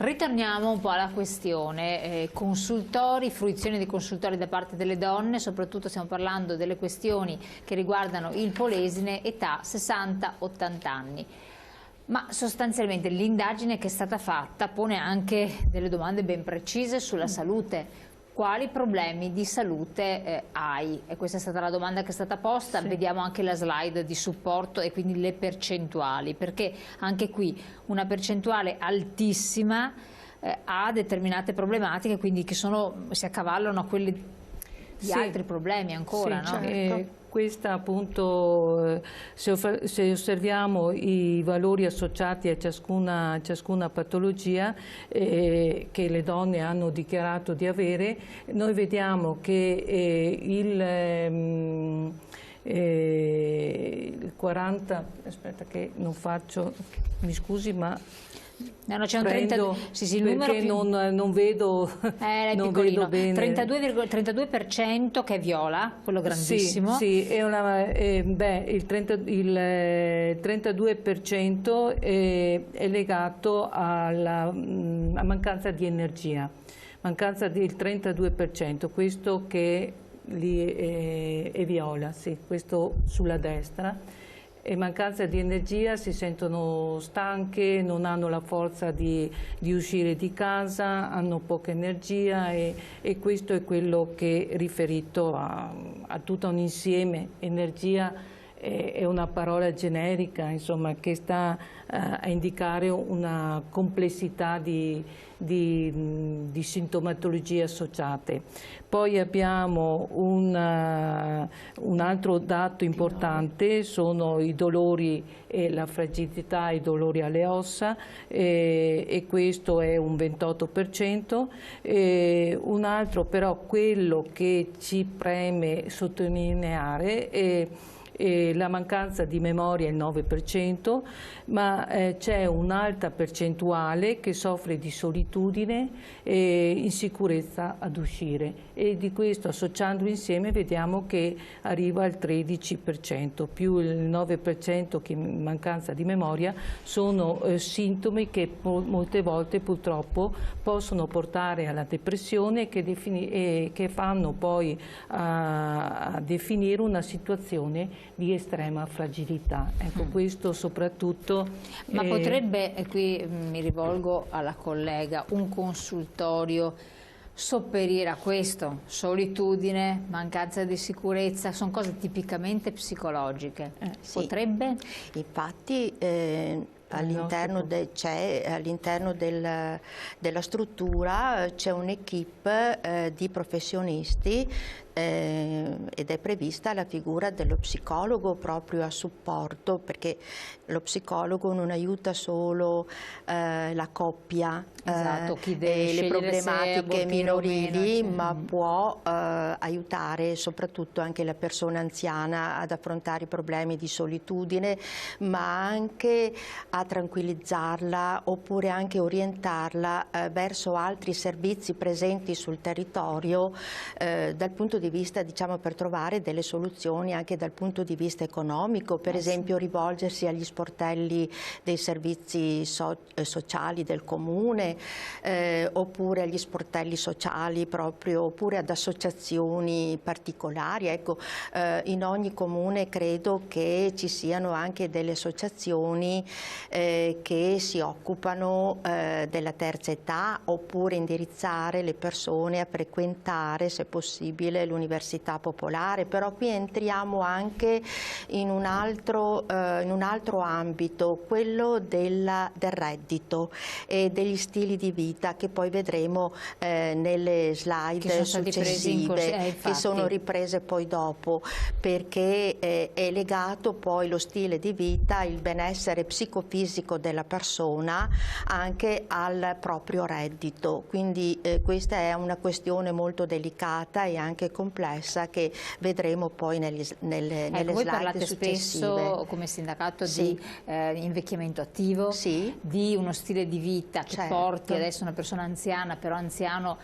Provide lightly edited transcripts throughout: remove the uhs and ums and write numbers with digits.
Ritorniamo un po' alla questione consultori, fruizione di consultori da parte delle donne, soprattutto stiamo parlando delle questioni che riguardano il Polesine, età 60-80 anni. Ma sostanzialmente l'indagine che è stata fatta pone anche delle domande ben precise sulla salute. Quali problemi di salute hai? E questa è stata la domanda che è stata posta. Sì. Vediamo anche la slide di supporto e quindi le percentuali, perché anche qui una percentuale altissima ha determinate problematiche, quindi che si accavallano a quelle di altri problemi ancora. Sì, no? Certo. Questa appunto, se osserviamo i valori associati a ciascuna patologia che le donne hanno dichiarato di avere, noi vediamo che il 40, aspetta che non faccio, mi scusi ma... No, c'è un 32, sì, il numero perché non vedo, non vedo bene. 32% che è viola, quello grandissimo. Sì, è il 32% è legato alla mancanza di energia, mancanza del 32%, questo che lì è viola, sì, questo sulla destra. E mancanza di energia, si sentono stanche, non hanno la forza di uscire di casa, hanno poca energia e questo è quello che è riferito a tutto un insieme. Energia è una parola generica, insomma, che sta a indicare una complessità di sintomatologie associate. Poi abbiamo un altro dato importante, sono i dolori e la fragilità, i dolori alle ossa, e questo è un 28%. Un altro però, quello che ci preme sottolineare è la mancanza di memoria, il 9%, ma c'è un'alta percentuale che soffre di solitudine e insicurezza ad uscire, e di questo, associandolo insieme, vediamo che arriva al 13%, più il 9% che mancanza di memoria. Sono sintomi che molte volte purtroppo possono portare alla depressione e che fanno poi a definire una situazione di estrema fragilità. Ecco, questo soprattutto. Ma potrebbe, qui mi rivolgo alla collega, un consultorio sopperire a questo? Solitudine, mancanza di sicurezza, sono cose tipicamente psicologiche. Sì. Potrebbe? Infatti all'interno della struttura c'è un'equipe di professionisti ed è prevista la figura dello psicologo proprio a supporto, perché lo psicologo non aiuta solo la coppia e le problematiche minorili, ma può aiutare soprattutto anche la persona anziana ad affrontare i problemi di solitudine, ma anche a tranquillizzarla oppure anche orientarla verso altri servizi presenti sul territorio dal punto di vista, diciamo, per trovare delle soluzioni anche dal punto di vista economico, per esempio rivolgersi agli sportelli dei servizi sociali del comune, oppure agli sportelli sociali proprio, oppure ad associazioni particolari. Ecco, in ogni comune credo che ci siano anche delle associazioni che si occupano della terza età, oppure indirizzare le persone a frequentare, se possibile, l'università popolare. Però qui entriamo anche in un altro ambito, quello del reddito e degli stili di vita, che poi vedremo nelle slide successive, che sono riprese poi dopo, perché è legato poi lo stile di vita, il benessere psicofisico della persona anche al proprio reddito. Quindi questa è una questione molto delicata e anche complessa, che vedremo poi nelle slide voi parlate successive. Spesso come sindacato di invecchiamento attivo, di uno stile di vita che porti adesso una persona anziana, però anziano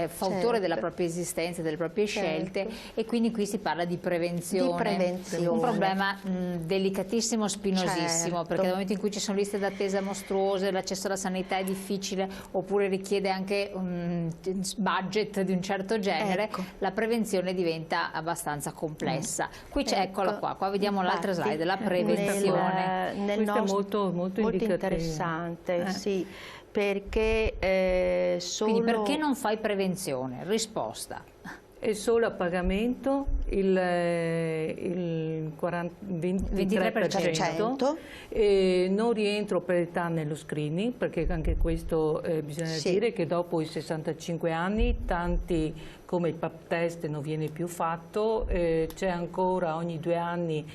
fautore della propria esistenza, delle proprie scelte, e quindi qui si parla di prevenzione. Un problema delicatissimo, spinosissimo, perché nel momento in cui ci sono liste d'attesa mostruose, l'accesso alla sanità è difficile oppure richiede anche un budget di un certo genere, ecco, la prevenzione diventa abbastanza complessa. Qui c'è, eccola qua vediamo l'altra slide, la prevenzione. Nel Questo nostro, è molto interessante, sì, perché solo... Quindi perché non fai prevenzione? Risposta. È solo a pagamento il 23%, e non rientro per età nello screening, perché anche questo bisogna dire che dopo i 65 anni tanti, come il pap test, non viene più fatto, c'è ancora ogni 2 anni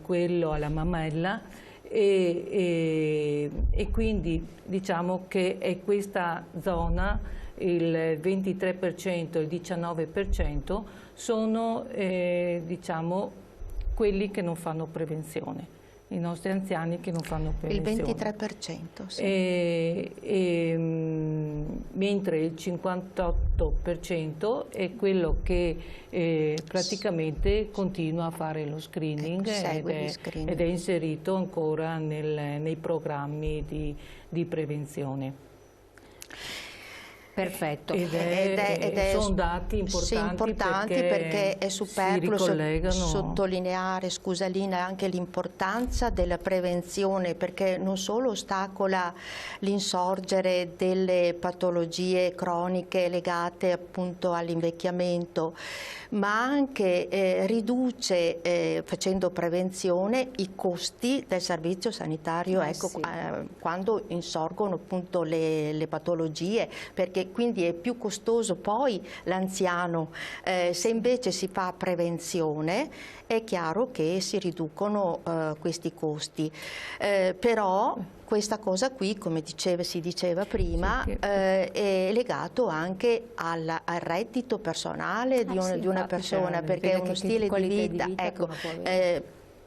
quello alla mammella. E quindi diciamo che è questa zona, il 23% e il 19% sono diciamo quelli che non fanno prevenzione, i nostri anziani che non fanno prevenzione. Il 23%, sì. Mentre il 58% è quello che praticamente continua a fare lo screening, ed è inserito ancora nei programmi di prevenzione. Perfetto. Sono dati importanti, perché è superfluo sottolineare, scusa Lina, anche l'importanza della prevenzione, perché non solo ostacola l'insorgere delle patologie croniche legate appunto all'invecchiamento, ma anche riduce, facendo prevenzione, i costi del servizio sanitario, quando insorgono appunto le patologie, perché quindi è più costoso poi l'anziano. Se invece si fa prevenzione è chiaro che si riducono questi costi, però questa cosa qui, come si diceva prima, è legato anche al reddito personale di una persona, perché è uno stile di vita. Ecco,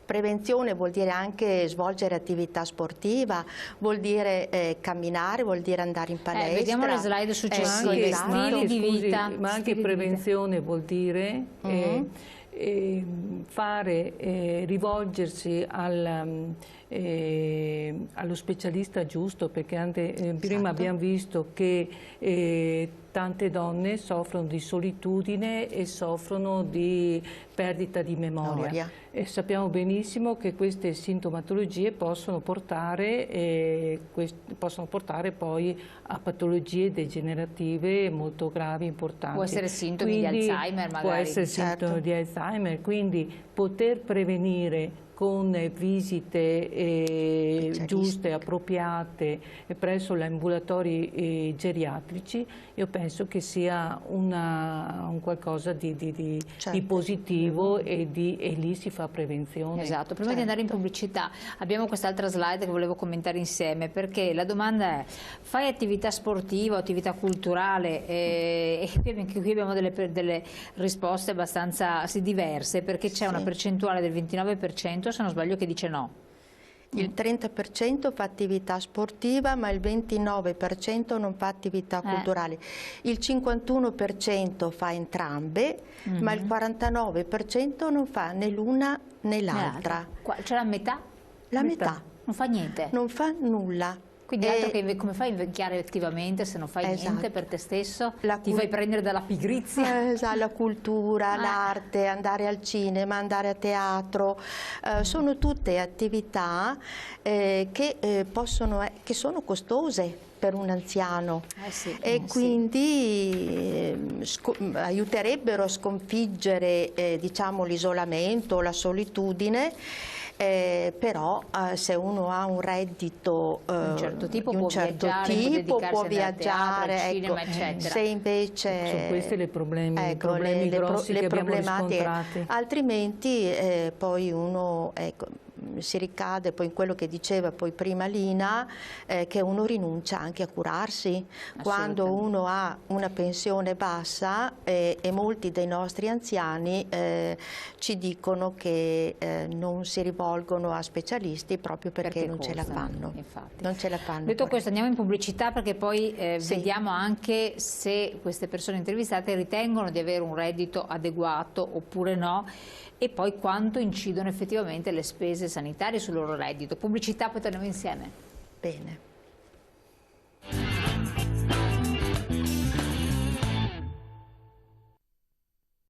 prevenzione vuol dire anche svolgere attività sportiva, vuol dire camminare, vuol dire andare in palestra. Vediamo le slide successive, stili di vita. Ma anche prevenzione vuol dire rivolgersi allo specialista giusto, perché prima abbiamo visto che tante donne soffrono di solitudine e soffrono di perdita di memoria. E sappiamo benissimo che queste sintomatologie possono portare poi a patologie degenerative molto gravi, importanti. Può essere sintomi di Alzheimer magari. Può essere sintomi di Alzheimer, quindi poter prevenire con visite giuste, appropriate presso gli ambulatori geriatrici, io penso che sia un qualcosa di positivo, e lì si fa prevenzione. Esatto. Prima di andare in pubblicità abbiamo quest'altra slide che volevo commentare insieme, perché la domanda è: fai attività sportiva o attività culturale? E qui abbiamo delle risposte abbastanza diverse, perché c'è una percentuale del 29%, se non sbaglio, che dice no. Il 30% fa attività sportiva, ma il 29% non fa attività culturale. Il 51% fa entrambe, ma il 49% non fa né l'una né l'altra. C'è la metà? La metà. Non fa niente? Non fa nulla. Quindi altro che come fai a invecchiare attivamente se non fai niente per te stesso? Ti fai prendere dalla pigrizia? La cultura, l'arte, andare al cinema, andare a teatro, sono tutte attività che sono costose per un anziano, e quindi aiuterebbero a sconfiggere diciamo, l'isolamento, la solitudine. Però se uno ha un reddito di un certo tipo, può viaggiare, al cinema, eccetera. Se invece sono questi i problemi grossi che abbiamo riscontrati. Altrimenti poi uno si ricade poi in quello che diceva poi prima Lina, che uno rinuncia anche a curarsi. Quando uno ha una pensione bassa, e molti dei nostri anziani ci dicono che non si rivolgono a specialisti proprio perché non ce la fanno. Non ce la fanno. Detto questo, andiamo in pubblicità, perché poi vediamo anche se queste persone intervistate ritengono di avere un reddito adeguato oppure no, e poi quanto incidono effettivamente le spese sanitarie sul loro reddito. Pubblicità, poi torniamo insieme. Bene.